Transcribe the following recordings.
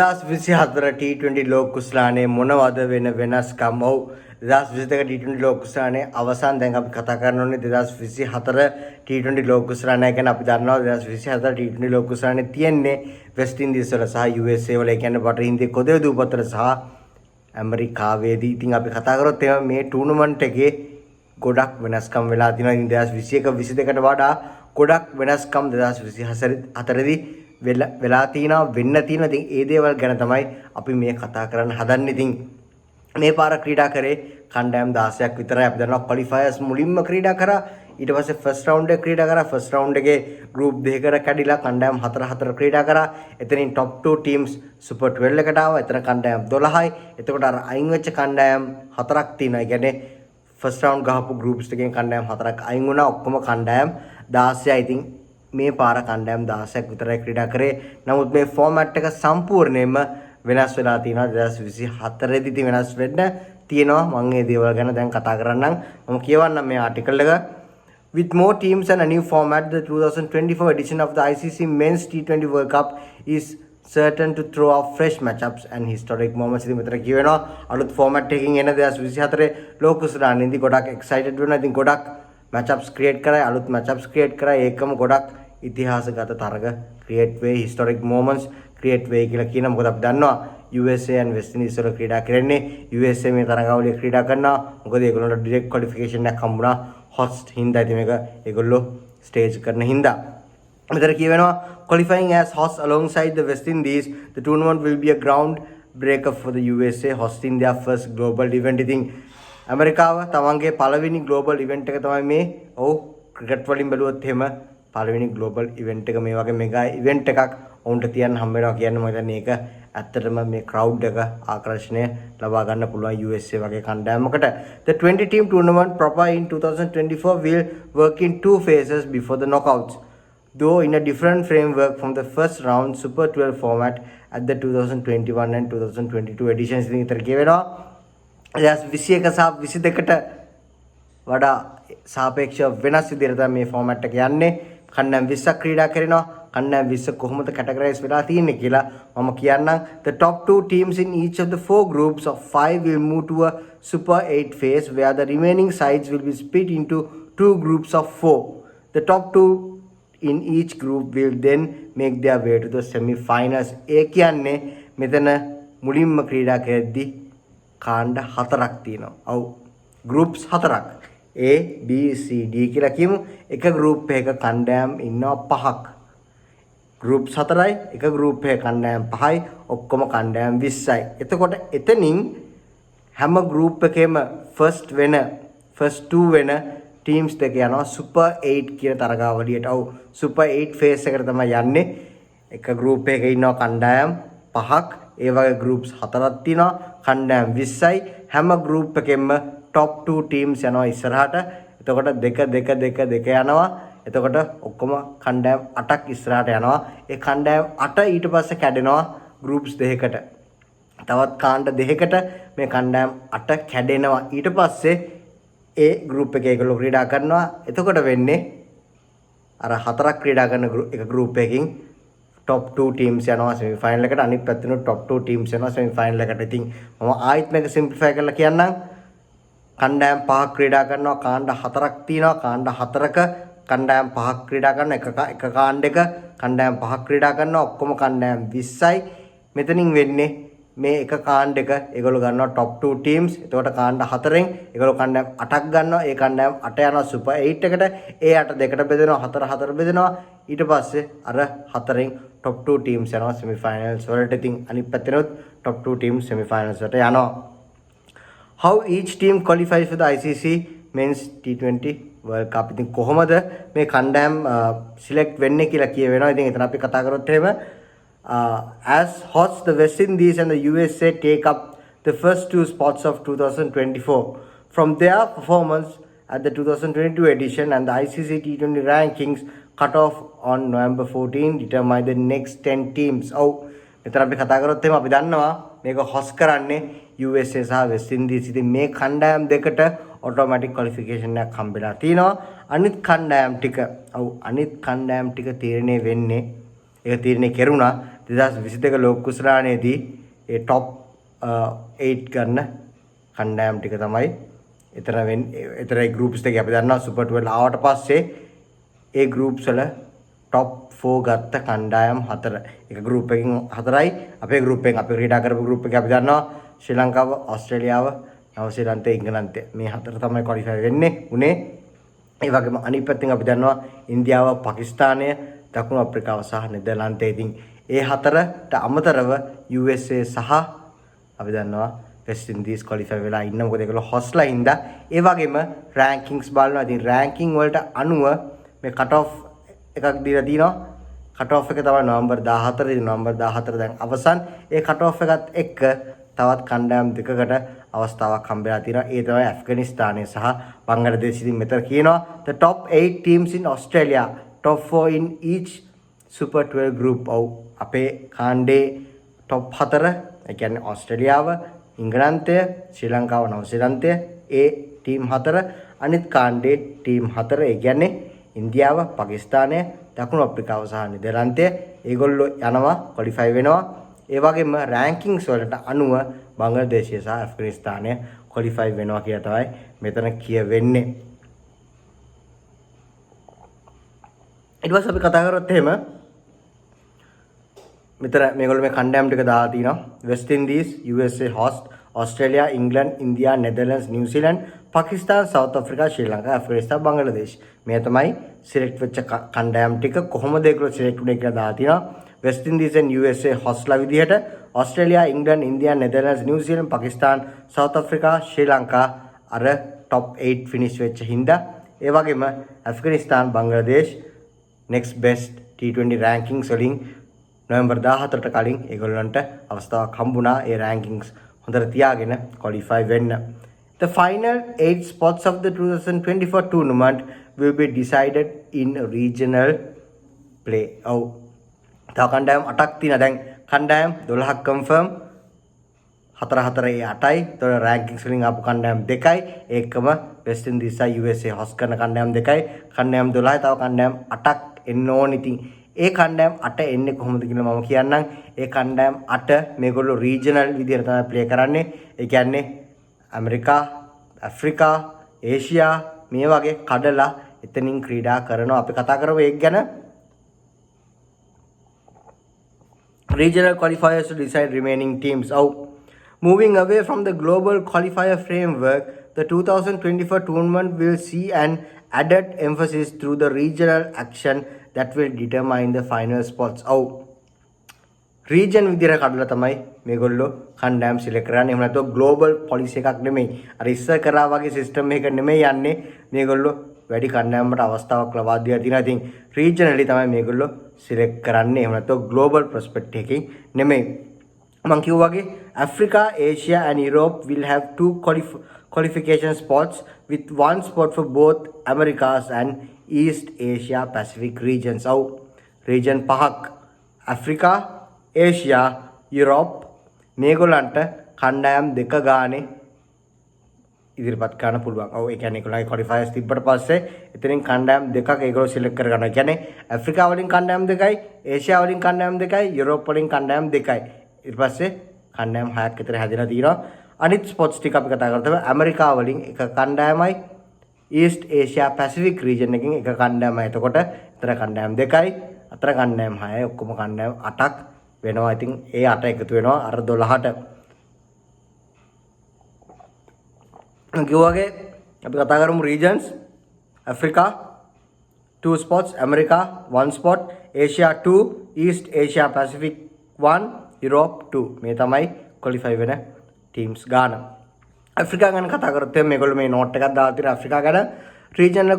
2024 T20 ලෝක කුසලානේ මොනවද වෙන වෙනස්කම්? ඔව් 2022 T20 ලෝක කුසලානේ අවසන් දැන් අපි කතා කරන්න ඕනේ 2024 T20 ලෝක කුසලානේ ගැන. අපි දන්නවා 2024 T20 ලෝක කුසලානේ තියෙන්නේ වෙස්ට් ඉන්දීස් වල සහ USA වල, ඒ කියන්නේ බටහිර හින්දියේ කොදේ දූපත් වල සහ ඇමරිකාවේදී. ඉතින් අපි කතා කරොත් එම මේ ටූර්නමන්ට් එකේ ගොඩක් වෙනස්කම් වෙලා තියෙනවා. ඉතින් 2021 22කට වඩා ගොඩක් වෙනස්කම් 2024 දී වෙලා තියෙනවා වෙන්න තියෙනවා. ඉතින් ඒ දේවල් ගැන තමයි අපි මේ කතා කරන්න හදන්නේ. ඉතින් මේ පාර ක්‍රීඩා කරේ කණ්ඩායම් 16ක් විතරයි. අපි දන්නවා ක්වොලිෆයර්ස් මුලින්ම ක්‍රීඩා කරා. ඊට පස්සේ ෆස්ට් රවුන්ඩ් එක ක්‍රීඩා කරා. ෆස්ට් රවුන්ඩ් එකේ ගෲප් දෙකකට කැඩිලා කණ්ඩායම් 4 ක්‍රීඩා කරා. එතනින් টপ 2 ටීම්ස් සුපර් 12 එකට ආවා. එතන කණ්ඩායම් 12යි. එතකොට අර අයින් වෙච්ච කණ්ඩායම් 4ක් තියෙනවා. ඒ කියන්නේ ෆස්ට් රවුන්ඩ් ගහපු ගෲප්ස් එකෙන් කණ්ඩායම් 4ක් අයින් වුණා. ඔක්කොම කණ්ඩායම් 16යි. ඉතින් මේ පාර කණ්ඩායම් 16ක් විතරයි ක්‍රීඩා කරේ. නමුත් මේ ෆෝමැට් එක සම්පූර්ණයෙන්ම වෙනස් වෙලා තියෙනවා. 2024 දී වෙනස් වෙන්න තියෙනවා. මම මේ දේවල් ගැන දැන් කතා කරන්නම්. මම කියවන්නම් මේ ආටිකල් එක. With more teams and a new format, the 2024 edition of the ICC Men's T20 World Cup is certain to throw up fresh matchups and historic moments. ඉතින් මෙතන කියවෙනවා අලුත් ෆෝමැට් එකකින් එන 2024 ලෝක කුසලානේදී ගොඩක් එක්සයිටඩ් වෙනවා. ඉතින් ගොඩක් matchups create කරයි, අලුත් matchups create කරයි. ඒකම ගොඩක් ඉතිහාසගත තරග create වෙයි, historic moments create වෙයි කියලා කියනවා. මොකද අපි දන්නවා USA and West Indies වල ක්‍රීඩා කරන්නේ. USA මේ තරගාවලිය ක්‍රීඩා කරනවා. මොකද ඒගොල්ලන්ට direct qualification එකක් හම්බුණා host හින්දා. ඉතින් මේක ඒගොල්ලෝ stage කරන හින්දා. මෙතන කියවෙනවා qualifying as host alongside the West Indies, the tournament will be a ground breaker for the USA hosting their first global event. ඉතින් ඇමරිකාව තමන්ගේ පළවෙනි global event එක තමයි මේ. ඔව් ක්‍රිකට් වලින් බැලුවොත් එහෙම පළවෙනි global event එක මේ වගේ මෙගා event එකක් ඔවුන්ට තියන්න හම්බ වෙනවා කියන්නේ. මම හිතන්නේ ඒක ඇත්තටම මේ crowd එක ආකර්ෂණය ලබා ගන්න පුළුවන් USA වගේ කණ්ඩායමකට. The 20 team tournament proper in 2024 will work in two phases before the knockouts, though in a different framework from the first round Super 12 format at the 2021 and 2022 editions. ඉතින් ඉතර කියවෙනවා 2021 සහ 22කට වඩා සාපේක්ෂව වෙනස් විදිහට තමයි මේ ෆෝමැට් එක යන්නේ. කණ්ඩායම් 20ක් ක්‍රීඩා කරනවා. කණ්ඩායම් 20 කොහොමද කැටගරයිස් වෙලා තියෙන්නේ කියලා මම කියන්නම්. The top 2 teams in each of the 4 groups of 5 will move to a Super 8 phase where the remaining sides will be split into 2 groups of 4. The top 2 in each group will then make their way to the semi-finals. ඒ කියන්නේ මෙතන මුලින්ම ක්‍රීඩා කරද්දී කාණ්ඩ 4ක් තියෙනවා. ඔව් groups 4ක්. A B C D කියලා කියමු. එක group එකක කණ්ඩායම් ඉන්නවා 5ක්. groups 4යි, එක group එකක කණ්ඩායම් 5යි, ඔක්කොම කණ්ඩායම් 20යි. එතකොට එතනින් හැම group එකේම first 2 වෙන teams දෙක යනවා Super 8 කියන තරගාවලියට. ඔව් Super 8 phase එකට තමයි යන්නේ. එක group එකක ඉන්නවා කණ්ඩායම් 5ක්. ඒ වගේ groups 4ක් තියෙනවා. කණ්ඩායම් 20යි. හැම group එකෙම top 2 teams යනවා ඉස්සරහට. එතකොට 2 යනවා. එතකොට ඔක්කොම කණ්ඩායම් 8ක් ඉස්සරහට යනවා. ඒ කණ්ඩායම් 8 ඊට පස්සේ කැඩෙනවා groups දෙකකට. තවත් කාණ්ඩ දෙකකට මේ කණ්ඩායම් 8 කැඩෙනවා. ඊට පස්සේ ඒ group එකේ ඒගොල්ලෝ ක්‍රීඩා කරනවා. එතකොට වෙන්නේ අර 4ක් ක්‍රීඩා කරන එක group එකකින් top 2 teams යනවා semi final එකට. අනිත් පැත්තෙන් top 2 teams යනවා semi final එකට. ඉතින් මම ආයෙත් මේක simplify කරලා කියන්නම්. කණ්ඩායම් 5ක් ක්‍රීඩා කරනවා. කාණ්ඩ 4ක් තියෙනවා. කාණ්ඩ 4ක කණ්ඩායම් 5ක් ක්‍රීඩා කරන එක කාණ්ඩයක කණ්ඩායම් 5ක් ක්‍රීඩා කරනවා. ඔක්කොම කණ්ඩායම් 20යි. මෙතනින් වෙන්නේ මේ එක කාණ්ඩයක ඒගොල්ලෝ ගන්නවා top 2 teams. එතකොට කාණ්ඩ 4ෙන් ඒගොල්ලෝ කණ්ඩායම් 8ක් ගන්නවා. ඒ කණ්ඩායම් 8 යනවා Super 8 එකට. ඒ 8 දෙකට බෙදෙනවා. 4 බෙදෙනවා. ඊට පස්සේ අර 4ෙන් top 2 teams යනවා semi finals වලට. ඉතින් අනිත් පැත්තෙනොත් top 2 teams semi finals වලට යනවා. How each team qualifies for the ICC Men's T20 World Cup. ඉතින් කොහොමද මේ කණ්ඩායම් සිලෙක්ට් වෙන්නේ කියලා කියවෙනවා. ඉතින් එතන අපි කතා කරොත් එහෙම as hosts the West Indies and the USA take up the first 2 spots of 2024. From their performance at the 2022 edition and the ICC T20 rankings cut off on November 14 determine the next 10 teams. ඔව් මෙතන අපි කතා කරොත් එහෙම අපි දන්නවා මේක host කරන්නේ USA සහ West Indies. ඉතින් මේ කණ්ඩායම් දෙකට automatic qualification එකක් හම්බෙලා තිනවා. අනිත් කණ්ඩායම් ටික තීරණය වෙන්නේ ඒක තීරණය කෙරුණා 2022 ලෝක කුසලානේදී ඒ টොප් 8 ගන්න කණ්ඩායම් ටික තමයි එතන වෙන්නේ. එතරයි ගෲප්ස් දෙකේ අපි දන්නවා සුපර් 12 ආවට පස්සේ ඒ ගෲප්ස් වල টොප් 4 ගත්ත කණ්ඩායම් 4. එක ගෲප් එකකින් 4යි. අපේ ගෲප් එකෙන් අපි ක්‍රීඩා කරපු ගෲප් එකේ අපි දන්නවා ශ්‍රී ලංකාව, ඕස්ට්‍රේලියාව, නවසීලන්තය, ඉංගලන්තය මේ 4 තමයි ක්වොලිෆයි වෙන්නේ උනේ. ඒ වගේම අනිත් පැත්තෙන් අපි දන්නවා ඉන්දියාව, පාකිස්තානය, දකුණු අප්‍රිකාව සහ නෙදර්ලන්තය. ඉතින් ඒ 4ට අමතරව USA සහ අපි දන්නවා වෙස්ට් ඉන්දීස් ක්වොලිෆයි වෙලා ඉන්න. මොකද ඒගොල්ලෝ හොස්ලා ඉඳා. ඒ වගේම රෑන්කින්ග්ස් බලනවා. ඉතින් රෑන්කින් වලට අනුව මේ කට් ඔෆ් එකක් දීලා තිනවා. කට් ඔෆ් එක තමයි නොවැම්බර් 14. ඉතින් නොවැම්බර් 14 දැන් අවසන්. ඒ කට් ඔෆ් එකත් එක්ක තවත් කණ්ඩායම් දෙකකට අවස්ථාවක් හම්බෙලා තියෙනවා. ඒ තමයි ඇෆ්ගනිස්තානය සහ බංග්ලාදේශ. ඉතින් මෙතන කියනවා the top 8 teams in Australia, top 4 in each Super 12 group. ඔව් අපේ කාණ්ඩේ top 4 ඒ කියන්නේ ඕස්ට්‍රේලියාව, ඉංගලන්තය, ශ්‍රී ලංකාව, නවසීලන්තය ඒ ටීම් 4. අනිත් කාණ්ඩේ ටීම් 4 ඒ කියන්නේ ඉන්දියාව, පාකිස්තානය, දකුණු අප්‍රිකාව සහ නෙදර්ලන්තය. ඒගොල්ලෝ යනවා ක්වොලිෆයි වෙනවා. ඒ වගේම රෑන්කින්ග්ස් වලට අනුව බංග්ලාදේශය සහ ඇෆ්ගනිස්තානය ක්වොලිෆයි වෙනවා කියලා තමයි මෙතන කියවෙන්නේ. ඊට පස්සේ අපි කතා කරොත් එහෙම මෙතන මේගොල්ලෝ මේ කණ්ඩායම් ටික දාලා තිනවා. West Indies, USA host, Australia, England, India, Netherlands, New Zealand, Pakistan, South Africa, Sri Lanka, Afghanistan, Bangladesh. මේ තමයි සිලෙක්ට් වෙච්ච කණ්ඩායම් ටික. කොහොමද ඒගොල්ලෝ සිලෙක්ට් වුනේ කියලා දාලා තිනවා. West Indies and USA hostලා විදිහට Australia, England, India, Netherlands, New Zealand, Pakistan, South Africa, Sri Lanka අර top 8 finish වෙච්ච හින්දා. ඒ වගේම ඇෆ්ගනිස්තාන්, Bangladesh next best T20 rankings වලින් නොවැම්බර් 14ට කලින් ඒගොල්ලන්ට අවස්ථාවක් හම්බුණා ඒ rankings හොඳට තියාගෙන qualify වෙන්න. The final 8 spots of the 2024 tournament will be decided in regional play. ඔව් තව කණ්ඩායම් 8ක් තියෙනවා. දැන් කණ්ඩායම් 12ක් confirm 4-4 8යි. ඒතකොට rankings වලින් ආපු කණ්ඩායම් 2යි. ඒකම West Indies සහ USA host කරන කණ්ඩායම් 2යි. කණ්ඩායම් 12යි. තව කණ්ඩායම් 8ක් එන්න ඕන. ඉතින් ඒ කණ්ඩායම් 8 එන්නේ කොහොමද කියලා මම කියන්නම්. ඒ කණ්ඩායම් 8 මේගොල්ලෝ regional විදිහට තමයි play කරන්නේ. ඒ කියන්නේ ඇමරිකා, ඇෆ්‍රිකා, ඒෂියා මේ වගේ කඩලා එතනින් ක්‍රීඩා කරනවා. අපි කතා කරමු ඒක ගැන. Regional qualifiers to decide remaining teams. Moving away from the global qualifier framework, the 2024 tournament will see an added emphasis through the regional action that will determine the final spots. region විදිහට කඩලා තමයි මේගොල්ලෝ කණ්ඩායම් select කරන්නේ. එහෙම නැත්නම් global policy එකක් නෙමෙයි. අර ඉස්සර කරා වගේ system එකක නෙමෙයි යන්නේ. මේගොල්ලෝ වැඩි කණ්ඩායමකට අවස්ථාවක් ලබා දීලා තියෙනවා. ඉතින් regionally තමයි මේගොල්ලෝ සිලෙක්ට් කරන්නේ. එහෙම නැත්නම් global perspective එකකින් නෙමෙයි. මම කිව්වා වගේ Africa, Asia and Europe will have 2 qualification spots with 1 spot for both Americas and East Asia Pacific regions. region 5ක් Africa, Asia, Europe මේගොල්ලන්ට කණ්ඩායම් 2 ගානේ ඉදිරිපත් කරන්න පුළුවන්. ඒ කියන්නේ ඒගොල්ලන්ගේ qualifiers තිබ්බට පස්සේ එතනින් කණ්ඩායම් 2ක් ඒගොල්ලෝ සිලෙක්ට් කර ගන්නවා. ඒ කියන්නේ ඇෆ්‍රිකා වලින් කණ්ඩායම් 2යි, ඒෂියා වලින් කණ්ඩායම් 2යි, යුරෝප් වලින් කණ්ඩායම් 2යි. ඊට පස්සේ කණ්ඩායම් 6ක් විතර හැදලා තියෙනවා. අනිත් ස්පොට්ස් ටික අපි කතා කරලා තමයි ඇමරිකා වලින් එක කණ්ඩායමයි, ඊස්ට් ඒෂියා පැසිෆික් රීජන් එකකින් එක කණ්ඩායමයි. එතකොට එතන කණ්ඩායම් 2යි, අතර කණ්ඩායම් 6යි, ඔක්කොම කණ්ඩායම් 8ක් වෙනවා. ඉතින් ඒ 8 එකතු වෙනවා අර 12ට. කිව්වාගේ අපි කතා කරමු regions. Africa 2 spots, America 1 spot, Asia 2, East Asia Pacific 1, Europe 2. මේ තමයි qualify වෙන teams ගාන. Africa ගැන කතා කරොත් මේගොල්ලෝ මේ note එකක් දාලා තියෙනවා. Africa ගැන regional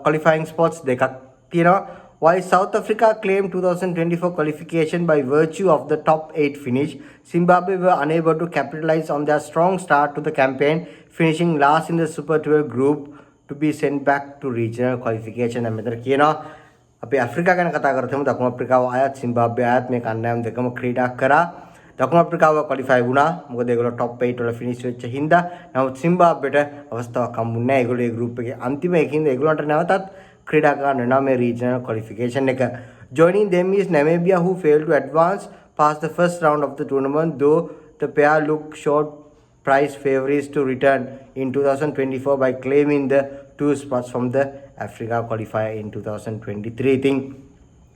qualifying spots දෙකක් තියෙනවා. While South Africa claimed 2024 qualification by virtue of the top 8 finish, Zimbabwe were unable to capitalize on their strong start to the campaign, finishing last in the Super 12 group to be sent back to regional qualification. මෙතන කියනවා අපි Africa ගැන කතා කරත් එහෙනම් දකුණු අප්‍රිකාව ආයත්, සිම්බාබ්වේ ආයත් මේ කණ්ඩායම් දෙකම ක්‍රීඩා කරා. දකුණු අප්‍රිකාව ක්වොලිෆයි වුණා. මොකද ඒගොල්ලෝ top 8 වල ෆිනිෂ් වෙච්ච හින්දා. නමුත් සිම්බාබ්වෙට අවස්ථාවක් හම්බුනේ නැහැ. ඒගොල්ලෝ ඒ ගෲප් එකේ අන්තිම එකකින්ද ඒගොල්ලන්ට නැවතත් ක්‍රීඩා කරන්න වෙනවා මේ regional qualification එක. Joining them is Namibia, who failed to advance past the first round of the tournament, though the pair look short prize favourites to return in 2024 by claiming the 2 spots from the Africa qualifier in 2023. I think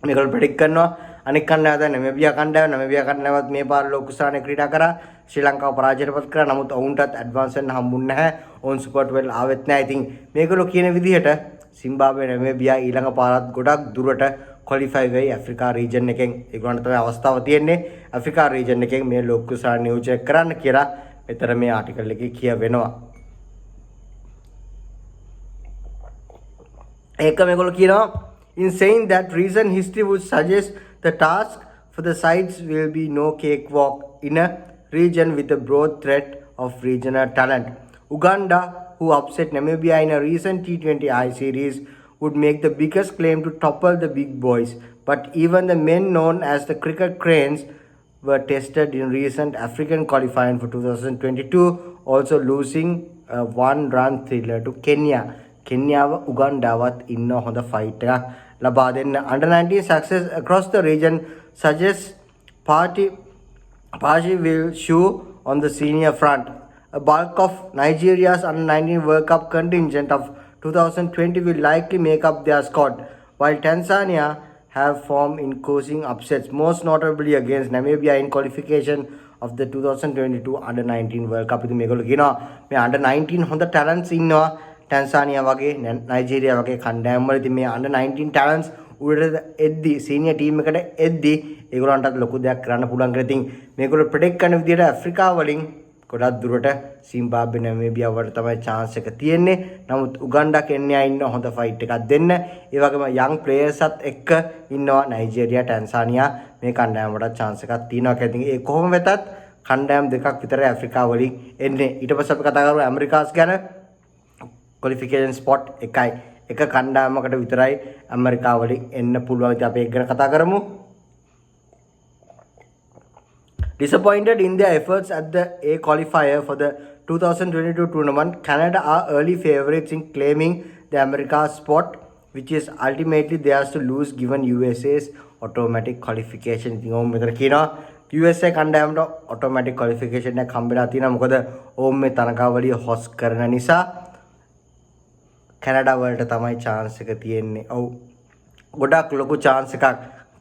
මේකල predict කරනවා අනික් කණ්ඩායම තමයි නැමිබියා කණ්ඩායම. නැමිබියා කණ්ඩායමත් මේ පාර ලෝක කුසලානේ ක්‍රීඩා කරා. ශ්‍රී ලංකාව පරාජයටපත් කරා. නමුත් ඔවුන්ටත් ඇඩ්වාන්ස් වෙන්න හම්බුන්නේ නැහැ. ඔවුන් සුපර් 12 ආවෙත් නැහැ. ඉතින් මේකලෝ කියන විදිහට සිම්බාබ්වේ නැමිබියා ඊළඟ පාරත් ගොඩක් දුරට ක්වොලිෆයි වෙයි ඇෆ්‍රිකා රීජන් එකෙන්. ඒගොල්ලන්ට තමයි අවස්ථාව තියෙන්නේ ඇෆ්‍රිකා රීජන් එකෙන් මේ ලෝක කුසලා නියෝජනය කරන්න කියලා මෙතන මේ ආටිකල් එකේ කියවෙනවා. ඒක මේගොල්ලෝ කියනවා in saying that recent history would suggest the task for the sides will be no cakewalk in a region with a broad threat of regional talent. Uganda, who upset Namibia in a recent T20I series, would make the biggest claim to topple the big boys. But even the men known as the cricket cranes were tested in recent African qualifying for 2022, also losing a one-run thriller to Kenya. කෙන්යාව උගන්ඩාවත් ඉන්න හොඳ fight එකක් ලබා දෙන්න. Under 19 success across the region suggests party will show on the senior front. A bulk of Nigeria's under 19 World Cup contingent of 2020 will likely make up their squad, while Tanzania have formed in causing upsets, most notably against Namibia in qualification of the 2022 under 19 World Cup. ඉතින් මේගොල්ලෝ කියනවා මේ under 19 හොඳ talents ඉන්නවා ටැන්සානියා වගේ නයිජීරියා වගේ කණ්ඩායම් වල. ඉතින් මේ under 19 talents උඩට එද්දි සීනියර් ටීම් එකට එද්දි ඒගොල්ලන්ටත් ලොකු දෙයක් කරන්න පුළුවන් කියලා. ඉතින් මේගොල්ලෝ ප්‍රෙඩික්ට් කරන විදිහට ඇෆ්‍රිකාව වලින් ගොඩක් දුරට සිම්බාබ්වේ නැමිබියා වලට තමයි chance එක තියෙන්නේ. නමුත් උගන්ඩා කෙන්යා ඉන්න හොඳ ෆයිට් එකක් දෙන්න. ඒ වගේම young players-ත් එක්ක ඉන්නවා නයිජීරියා ටැන්සානියා. මේ කණ්ඩායම් වලට chance එකක් තියෙනවා කියලා. ඉතින් ඒ කොහොම වෙතත් කණ්ඩායම් දෙකක් විතරයි ඇෆ්‍රිකාව වලින් එන්නේ. ඊට පස්සේ අපි කතා කරමු ඇමරිකාස් ගැන. qualification spot එකයි එක කණ්ඩායමකට විතරයි ඇමරිකාව වලින් එන්න පුළුවන්. ඉතින් අපි ඒක ගැන කතා කරමු. Disappointed in their efforts at the A qualifier for the 2022 tournament, Canada are early favourites in claiming the America spot, which is ultimately theirs to lose given USA's automatic qualification. ඉතින් ඕම් මෙතන කියනවා USA කණ්ඩායමට automatic qualification එකක් හම්බෙලා තියෙනවා. මොකද ඕම් මේ තරගාවලිය host කරන නිසා කැනඩා වලට තමයි chance එක තියෙන්නේ. ඔව් ගොඩක් ලොකු chance එකක්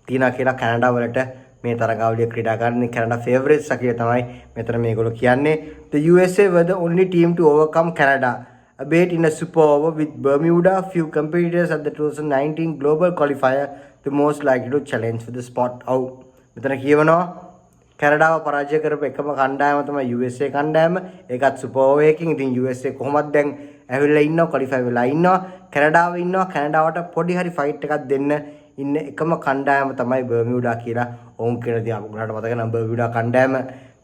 තියෙනවා කියලා කැනඩා වලට මේ තරගාවලිය ක්‍රීඩා කරන්න. කැනඩා favorites කියලා තමයි මෙතන මේගොල්ලෝ කියන්නේ. The USA were the only team to overcome Canada, albeit in a super over, with Bermuda, few competitors at the 2019 global qualifier the most likely to challenge for the spot. ඔව් මෙතන කියවනවා කැනඩාව පරාජය කරපු එකම කණ්ඩායම තමයි USA කණ්ඩායම. ඒකත් සුපර් ඕවර් එකකින්. ඉතින් USA කොහොමද දැන් ඇවිල්ලා ඉන්නවා ක්වොලිෆයි වෙලා ඉන්නවා. කැනඩාව ඉන්නවා. කැනඩාවට පොඩි හරි ෆයිට් එකක් දෙන්න ඉන්න එකම කණ්ඩායම තමයි බර්මියුඩා කියලා ඔවුන් කියන දේ අපුගලට මතක නම් බර්මියුඩා කණ්ඩායම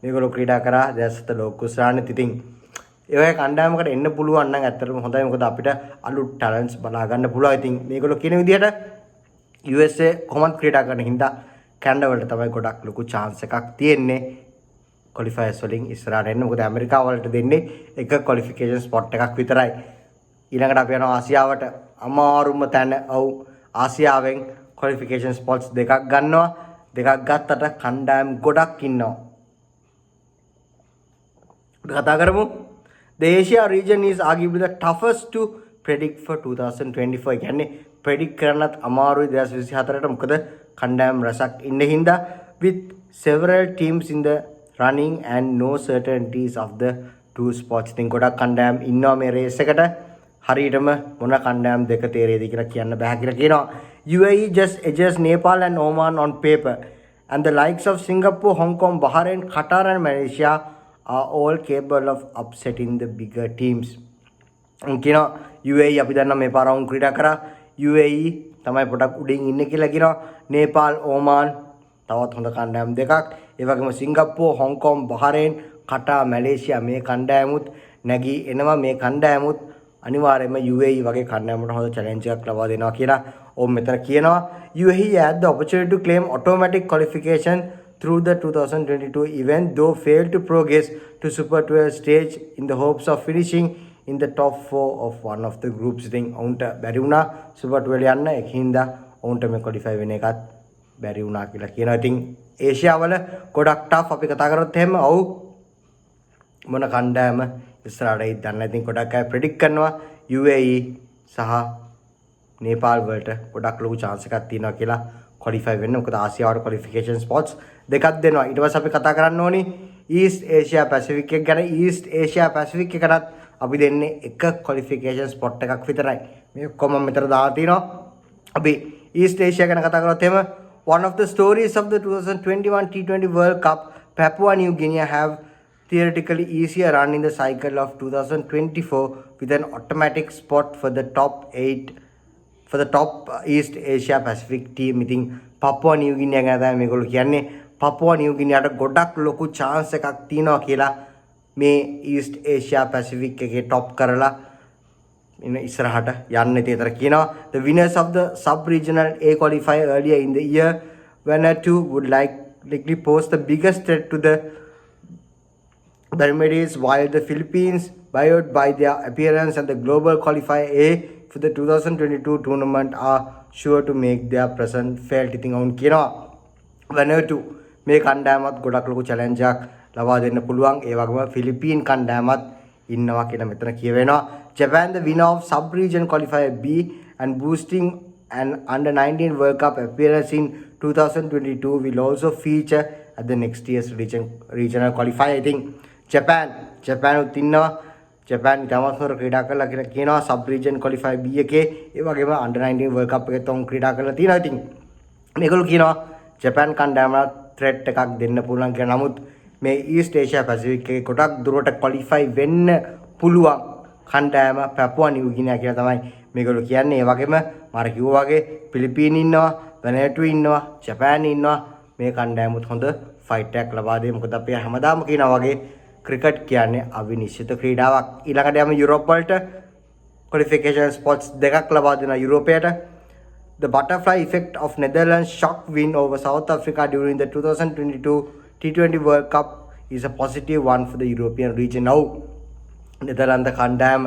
මේගොල්ලෝ ක්‍රීඩා කරා 2007 ලෝක කුසලානෙත්. ඉතින් ඒ වගේ කණ්ඩායමකට එන්න පුළුවන් නම් ඇත්තටම හොඳයි. මොකද අපිට අලුත් ටැලන්ට්ස් බලා ගන්න පුළුවන්. ඉතින් මේගොල්ලෝ කියන විදිහට USA කොහොමද ක්‍රීඩා කරන හින්දා කැනඩා වලට තමයි ගොඩක් ලොකු chance එකක් තියෙන්නේ qualifiers වලින් ඉස්සරහට එන්න. මොකද ඇමරිකාව වලට දෙන්නේ එක qualification spot එකක් විතරයි. ඊළඟට අපි යනවා ආසියාවට. අමාරුම තැන ඔව් ආසියාවෙන් qualification spots දෙකක් ගන්නවා. දෙකක් ගත්තට කණ්ඩායම් ගොඩක් ඉන්නවා. අපි කතා කරමු. The Asia region is arguably the toughest to predict for 2024. කියන්නේ predict කරන්නත් අමාරුයි 2024ට. මොකද කණ්ඩායම් රසක් ඉන්න හින්දා with several teams in the running and no certainties of the two spots. ඉතින් ගොඩක් කණ්ඩායම් ඉන්නවා මේ රේස් එකට. හරියටම මොන කණ්ඩායම් දෙක තේරෙයිද කියලා කියන්න බෑ කියලා කියනවා. UAE just edges Nepal and Oman on paper, and the likes of Singapore, Hong Kong, Bahrain, Qatar and Malaysia are all capable of upsetting the bigger teams. කියනවා UAE අපි දන්නා මේ පාර වුන් ක්‍රීඩා කරා. UAE තමයි පොඩක් උඩින් ඉන්නේ කියලා කියනවා. නේපාල්, ඕමාන් තවත් හොඳ කණ්ඩායම් දෙකක්. ඒ වගේම සිංගප්පූර්, හොංකොං, බහරේන්, කටාර්, මැලේසියා මේ කණ්ඩායමුත් නැගී එනවා. මේ කණ්ඩායමුත් අනිවාර්යයෙන්ම UAE වගේ කණ්ඩායමකට හොඳ challenge එකක් ලබා දෙනවා කියලා ඔවුන් මෙතන කියනවා. UAE had the opportunity to claim automatic qualification through the 2022 event, though failed to progress to Super 12 stage in the hopes of finishing in the top 4 of one of the groups. ඉතින් ඔවුන්ට බැරි වුණා Super 12 යන්න. ඒකින්ද ඔවුන්ට මේ qualify වෙන එකත් බැරි වුණා කියලා කියනවා. ඉතින් ඒෂියාවල ගොඩක් ටෆ් අපි කතා කරොත් එහෙම ඔව් මොන කණ්ඩායම ඉස්සරහට එයිද දන්නේ නැහැ. ඉතින් ගොඩක් අය ප්‍රෙඩික්ට් කරනවා UAE සහ නේපාල් වලට ගොඩක් ලොකු chance එකක් තියෙනවා කියලා qualify වෙන්න. මොකද ආසියාවට qualification spots දෙකක් දෙනවා. ඊට පස්සේ අපි කතා කරන්න ඕනි East Asia Pacific එක ගැන. East Asia Pacific එකටත් අපි දෙන්නේ එක qualification spot එකක් විතරයි. මේ ඔක්කොම මෙතන දාලා තිනවා. අපි East Asia ගැන කතා කරොත් එහෙම one of the stories of the 2021 T20 World Cup, Papua New Guinea have theoretically easier run in the cycle of 2024 with an automatic spot for the top 8 for the top East Asia Pacific team. ඉතින් Papua New Guinea ගැන තමයි මේගොල්ලෝ කියන්නේ. Papua New Guineaට ගොඩක් ලොකු chance එකක් තියෙනවා කියලා මේ East Asia Pacific එකේ top කරලා ඉන්න ඉස්සරහට යන්න තේතර කියනවා. The winners of the sub-regional A qualifier earlier in the year Vanuatu would likely pose the biggest threat to the Bermudes, while the Philippines, buoyed by their appearance at the global qualifier A for the 2022 tournament, are sure to make their presence felt. ඉතින් අවුන් කියනවා Vanuatu මේ කණ්ඩායමත් ගොඩක් ලොකු challenge එකක් ලබා දෙන්න පුළුවන්. ඒ වගේම ෆිලිපීන් කණ්ඩායමත් ඉන්නවා කියලා මෙතන කියවෙනවා. Japan, the winner of sub-region qualifier B and boosting an under-19 World Cup appearance in 2022, will also feature at the next year's regional qualifier. I think Japan උත් ඉන්නවා. Japan ඉතාමත් හොර ක්‍රීඩා කරලා කියලා කියනවා sub-region qualifier B එකේ. ඒ වගේම under-19 World Cup එකේ තොන් ක්‍රීඩා කරලා තියෙනවා. ඉතින් මේගොල්ලෝ කියනවා Japan කණ්ඩායමට threat එකක් දෙන්න පුළුවන් කියලා. නමුත් මේ East Asia Pacific එකේ ගොඩක් දුරට qualify වෙන්න පුළුවන් කණ්ඩායම Papua New Guinea කියලා තමයි මේගොල්ලෝ කියන්නේ. ඒ වගේම මම කිව්වා වගේ පිලිපීන ඉන්නවා, Vanuatu ඉන්නවා, Japan ඉන්නවා. මේ කණ්ඩායමුත් හොඳ ෆයිට් එකක් ලබා දෙයි. මොකද අපි හැමදාම කියනවා වගේ ක්‍රිකට් කියන්නේ අවිනිශ්චිත ක්‍රීඩාවක්. ඊළඟට යමු යුරෝප් වලට qualification spots දෙකක් ලබා දෙනවා යුරෝපයට. The butterfly effect of Netherlands' shock win over South Africa during the 2022 T20 World Cup is a positive one for the European region. Now නෙදර්ලන්ත කණ්ඩායම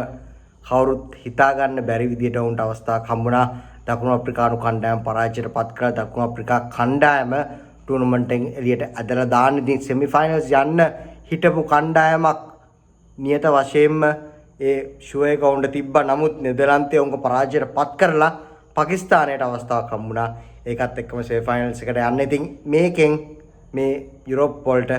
කවුරුත් හිතා ගන්න බැරි විදියට වුන්ට අවස්ථාවක් හම්බුණා. දකුණු අප්‍රිකානු කණ්ඩායම පරාජයට පත් කළා. දකුණු අප්‍රිකා කණ්ඩායම ටූර්නමන්ට් එකෙන් එළියට ඇදලා දාන්න ඉතින් සෙමි ෆයිනල්ස් යන්න හිටපු කණ්ඩායමක් නියත වශයෙන්ම ඒ ෂෝ එක උන්ට තිබ්බා. නමුත් නෙදර්ලන්තේ උන්ව පරාජයට පත් කරලා පාකිස්තානයට අවස්ථාවක් හම්බුණා. ඒකත් එක්කම සෙමි ෆයිනල්ස් එකට යන්න. ඉතින් මේකෙන් මේ යුරෝප් වලට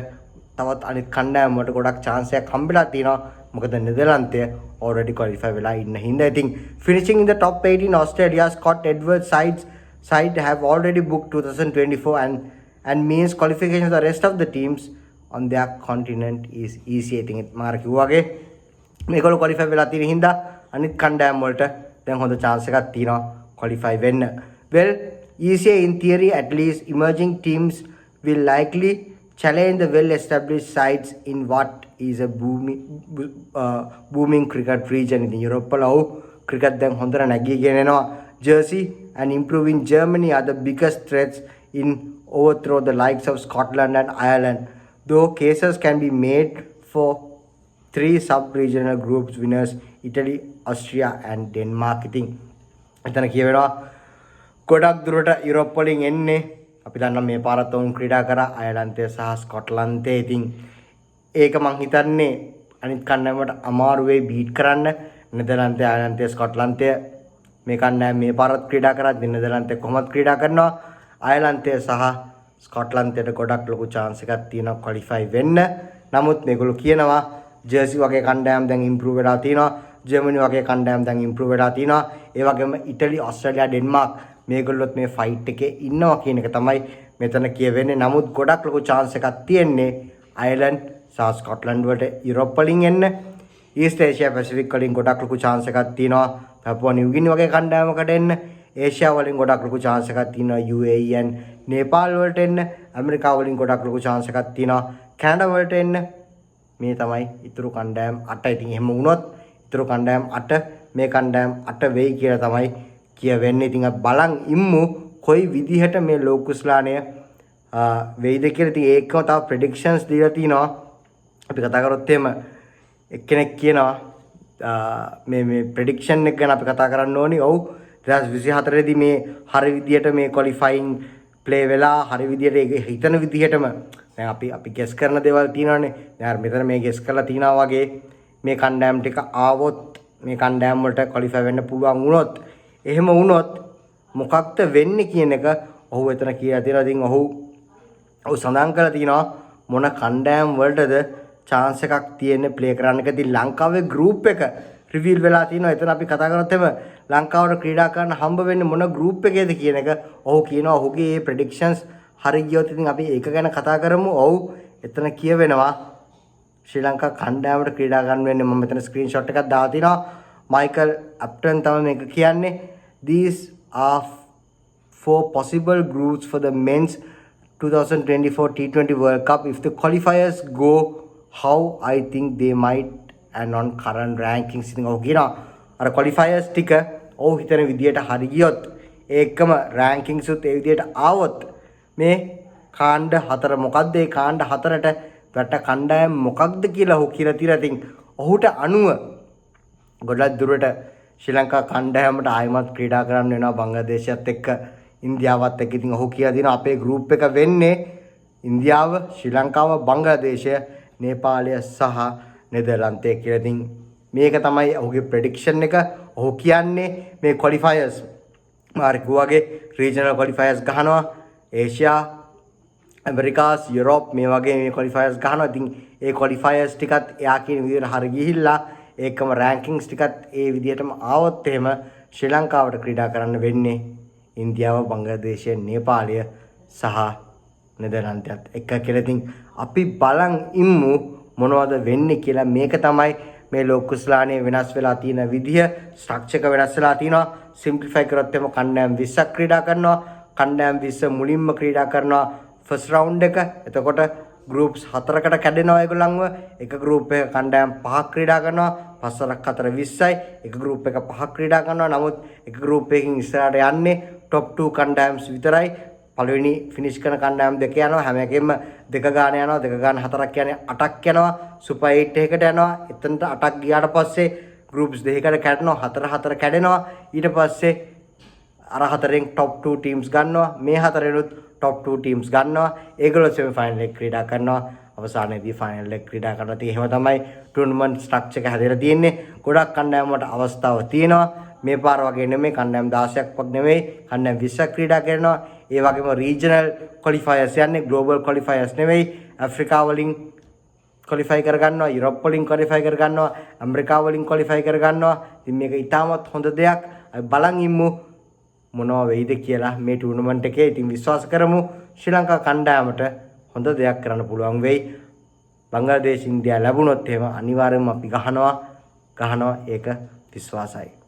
තවත් අනිත් කණ්ඩායම් වලට ගොඩක් chance එකක් හම්බෙලා තියෙනවා. මොකද නෙදර්ලන්තය already qualify වෙලා ඉන්න හින්දා. ඉතින් finishing in the top 8 in Australia, Scott Edwards side have already booked 2024 and means qualification for the rest of the teams on their continent is easy. I think මම කිව්වා වගේ මේගොල්ලෝ qualify වෙලා තියෙන හින්දා අනිත් කණ්ඩායම් වලට දැන් හොඳ chance එකක් තියෙනවා qualify වෙන්න. Well, easier in theory at least. Emerging teams will likely challenge the well-established sides in what is a booming cricket region. In Europe වල cricket දැන් හොඳට නැගීගෙන එනවා. Jersey and improving Germany are the biggest threats in overthrow the likes of Scotland and Ireland, though cases can be made for 3 sub-regional groups winners Italy, Austria and Denmark. ඉතින් එතන කියවෙනවා ගොඩක් දුරට Europe වලින් එන්නේ. අපි දන්නවා මේ පාරත් උන් ක්‍රීඩා කරා අයර්ලන්තය සහ ස්කොට්ලන්තය. ඉතින් ඒක මං හිතන්නේ අනිත් කණ්ඩායමට අමාරු වෙයි බීට් කරන්න. නෙදර්ලන්තය, අයර්ලන්තය, ස්කොට්ලන්තය මේ කණ්ඩායම මේ පාරත් ක්‍රීඩා කරා. නෙදර්ලන්තය කොහොමද ක්‍රීඩා කරනවා. අයර්ලන්තය සහ ස්කොට්ලන්තයට ගොඩක් ලොකු chance එකක් තියෙනවා qualify වෙන්න. නමුත් මේගොල්ලෝ කියනවා ජර්සි වගේ කණ්ඩායම් දැන් improve වෙලා තියෙනවා. ජර්මනි වගේ කණ්ඩායම් දැන් improve වෙලා තියෙනවා. ඒ වගේම ඉටලි, ඕස්ට්‍රේලියා, ඩෙන්මාර්ක් මේගොල්ලොත් මේ ෆයිට් එකේ ඉන්නවා කියන එක තමයි මෙතන කියවෙන්නේ. නමුත් ගොඩක් ලොකු chance එකක් තියෙන්නේ අයර්ලන්ඩ් සහ ස්කොට්ලන්ඩ් වලට යුරෝප් වලින් එන්න. ඊස්ට් ඒෂියා පැසිෆික් වලින් ගොඩක් ලොකු chance එකක් තියෙනවා පැපුවා නිව් ගිනි වගේ කණ්ඩායමකට එන්න. ඒෂියා වලින් ගොඩක් ලොකු chance එකක් තියෙනවා UAE and නේපාල් වලට එන්න. ඇමරිකාව වලින් ගොඩක් ලොකු chance එකක් තියෙනවා කැනඩා වලට එන්න. මේ තමයි ඉතුරු කණ්ඩායම් 8. ඉතින් එහෙම වුණොත් ඉතුරු කණ්ඩායම් 8 මේ කණ්ඩායම් 8 වෙයි කියලා තමයි කියවෙන්නේ. ඉතින් අපි බලන් ඉම්මු කොයි විදිහට මේ ලෝකුස්ලානය වෙයිද කියලා. ඉතින් ඒකම තව ප්‍රෙඩික්ෂන්ස් දීලා තිනවා. අපි කතා කරොත් එහෙම එක්කෙනෙක් කියනවා මේ ප්‍රෙඩික්ෂන් එක ගැන අපි කතා කරන්න ඕනි. ඔව් 2024 දී මේ හරි විදිහට මේ ක්වොලිෆයින් ප්ලේ වෙලා හරි විදියට ඒක හිතන විදිහටම දැන් අපි ගෙස් කරන දේවල් තියෙනවානේ. දැන් මෙතන මේ ගෙස් කරලා තියනවා වගේ මේ කණ්ඩායම් ටික ආවොත් මේ කණ්ඩායම් වලට ක්වොලිෆයි වෙන්න පුළුවන් වුණොත් එහෙම වුණොත් මොකක්ද වෙන්නේ කියන එක ඔහු එතන කියලා තියෙනවා. ඉතින් ඔහු සඳහන් කරලා තියෙනවා මොන කණ්ඩායම් වලටද chance එකක් තියෙන්නේ ප්ලේ කරන්න. ඉතින් ලංකාවේ group එක රිවීල් වෙලා තිනවා. එතන අපි කතා කරනත් එම ලංකාවට ක්‍රීඩා කරන්න හම්බ වෙන්නේ මොන group එකේද කියන එක ඔහු කියනවා. ඔහුගේ මේ predictions හරි ගියොත් ඉතින් අපි ඒක ගැන කතා කරමු. ඔව් එතන කියවෙනවා ශ්‍රී ලංකා කණ්ඩායමට ක්‍රීඩා ගන්න වෙන්නේ. මම මෙතන ස්ක්‍රීන්ෂොට් එකක් දාලා තිනවා. මයිකල් ඇප්ටන් තමයි මේක කියන්නේ. These are four possible groups for the men's 2024 T20 World Cup. If the qualifiers go how I think they might and on current rankings ඉතින් ඔහු කියනවා අර qualifiers ටික ඔහු හිතන විදියට හරි ගියොත් ඒකම rankings උත් ඒ විදියට ආවොත් මේ කාණ්ඩ හතර මොකද්ද? ඒ කාණ්ඩ හතරට වැට කණ්ඩායම් මොකක්ද කියලා ඔහු කියලා තියලා. ඉතින් ඔහුට අනුව ගොඩක් දුරට ශ්‍රී ලංකා කණ්ඩායමට ආයමත් ක්‍රීඩා කරන්න වෙනවා බංග්ලාදේශයත් එක්ක ඉන්දියාවත් එක්ක. ඉතින් ඔහු කියලා දිනවා අපේ ගෲප් එක වෙන්නේ ඉන්දියාව, ශ්‍රී ලංකාව, බංග්ලාදේශය, නේපාලය සහ නෙදර්ලන්තය කියලා. ඉතින් මේක තමයි ඔහුගේ ප්‍රෙඩික්ෂන් එක. ඔහු කියන්නේ මේ ක්වොලිෆයර්ස් මාර්කුවගේ රීජනල් ක්වොලිෆයර්ස් ගහනවා. ඒෂියා, ඇමරිකාස්, යුරෝප් මේ වගේ මේ ක්වොලිෆයර්ස් ගහනවා. ඉතින් ඒ ක්වොලිෆයර්ස් ටිකත් එයා කියන විදිහට හරි ගිහිල්ලා ඒකම රෑන්කින්ග්ස් ටිකත් ඒ විදිහටම ආවොත් එහෙම ශ්‍රී ලංකාවට ක්‍රීඩා කරන්න වෙන්නේ ඉන්දියාව, බංග්ලාදේශය, නේපාලය සහ නෙදර්ලන්තයත් එක්ක කියලා. ඉතින් අපි බලන් ඉමු මොනවද වෙන්නේ කියලා. මේක තමයි මේ ලෝක කුසලානේ වෙනස් වෙලා තියෙන විදිය. ස්ට්‍රක්චර් එක වෙනස් වෙලා තිනවා. සිම්ප්ලිෆයි කරොත් එම කණ්ඩායම් 20ක් ක්‍රීඩා කරනවා. කණ්ඩායම් 20 මුලින්ම ක්‍රීඩා කරනවා ෆස්ට් රවුන්ඩ් එක. එතකොට ගෲප්ස් 4කට කැඩෙනවා ඒගොල්ලන්ව. එක ගෲප් එක කණ්ඩායම් 5ක් ක්‍රීඩා කරනවා. 5 4 20යි. එක ගෲප් එක 5ක් ක්‍රීඩා කරනවා. නමුත් එක ගෲප් එකකින් ඉස්සරහට යන්නේ টොප් 2 කණ්ඩායම්ස් විතරයි. පළවෙනි ෆිනිෂ් කරන කණ්ඩායම් දෙක යනවා. හැම එකෙම දෙක ගාන යනවා. දෙක ගාන 4ක් කියන්නේ 8ක් යනවා. සුපර් 8 එකකට යනවා. එතනට 8ක් ගියාට පස්සේ ගෲප්ස් දෙකකට කැඩෙනවා. 4 කැඩෙනවා. ඊට පස්සේ අර හතරෙන් টොප් 2 ටීම්ස් ගන්නවා. මේ හතරෙනුත් টොප් 2 ටීම්ස් ගන්නවා. ඒගොල්ලෝ සෙමි ෆයිනල් එක ක්‍රීඩා කරනවා. අවසානයේදී ෆයිනල් එක ක්‍රීඩා කරනවා. ඉතින් එහෙම තමයි ටූර්නමන්ට් ස්ට්‍රක්චර් එක හැදලා තියෙන්නේ. ගොඩක් කණ්ඩායම් වලට අවස්ථාව තියෙනවා. මේ පාර වගේ නෙමෙයි කණ්ඩායම් 16ක් වක් නෙමෙයි කණ්ඩායම් 20ක් ක්‍රීඩා කරනවා. ඒ වගේම රීජනල් ක්වොලිෆයර්ස් යන්නේ ග්ලෝබල් ක්වොලිෆයර්ස් නෙමෙයි. ඇෆ්‍රිකා වලින් ක්වොලිෆයි කරගන්නවා, යුරෝප් වලින් ක්වොලිෆයි කරගන්නවා, ඇමරිකා වලින් ක්වොලිෆයි කරගන්නවා. ඉතින් මේක ඉතාමත් හොඳ දෙයක්. අපි බලන් ඉමු මොනවා වෙයිද කියලා මේ ටූර්නමන්ට් එකේ. ඉතින් විශ්වාස කරමු ශ්‍රී ලංකා කණ්ඩායමට හොඳ දෙයක් කරන්න පුළුවන් වෙයි. බංග්ලාදේශ ඉන්දියා ලැබුණොත් එහෙම අනිවාර්යයෙන්ම අපි ගහනවා ඒක විශ්වාසයි.